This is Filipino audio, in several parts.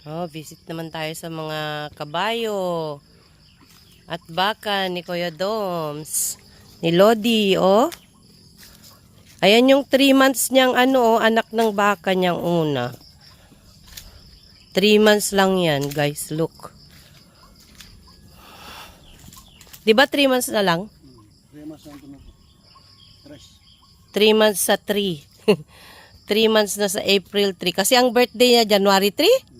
Oh, visit naman tayo sa mga kabayo at baka ni Kuya Doms. Ni Lodi, oh. Ayan yung 3 months niyang anak ng baka niyang una. 3 months lang yan, guys. Look. Di ba 3 months na lang? 3 months lang ito. 3 months sa 3. 3 months na sa April 3. Kasi ang birthday niya, January 3?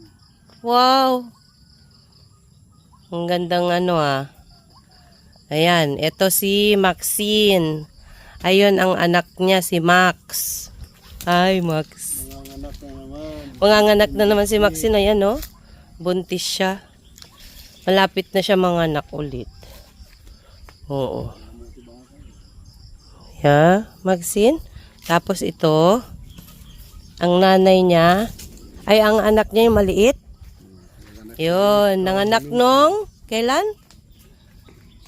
Wow! Ang gandang Ayan, ito si Maxine. Ayun ang anak niya, si Max. Ay, Max. Manganganak na naman. Manganganak na naman si Maxine. Ayan, no? Buntis siya. Malapit na siya manganak ulit. Oo. Yeah, Maxine. Tapos ito, ang nanay niya, ay ang anak niya yung maliit. Yun, nanganak nung, kailan?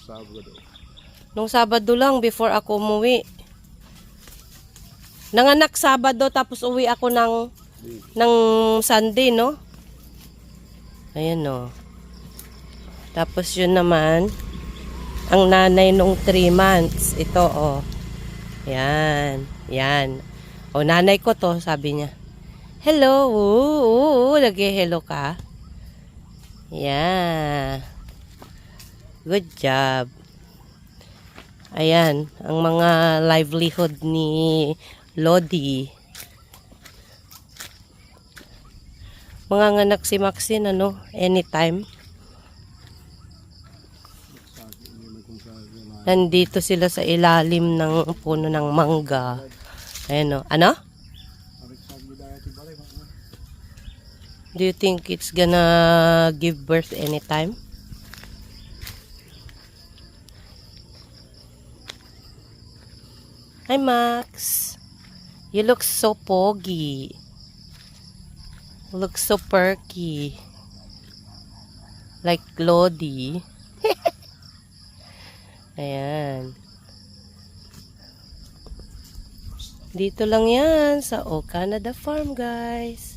Sabado. Nung Sabado lang, before ako umuwi. Nanganak Sabado, tapos uwi ako ng Sunday, no? Ayan, no. Tapos yun naman, ang nanay nung 3 months. Ito, oh. Yan, yan. O, nanay ko to, sabi niya. Hello, nag-hello ka. Yeah. Good job. Ayan, ang mga livelihood ni Lodi. Manganganak si Maxine, anytime. Nandito sila sa ilalim ng puno ng mangga. Ayan, ano? Do you think it's gonna give birth anytime? Hi, Max. You look so poggy. You look so perky. Like Lodi. Ayan. Dito lang yan sa O Canada Farm, guys.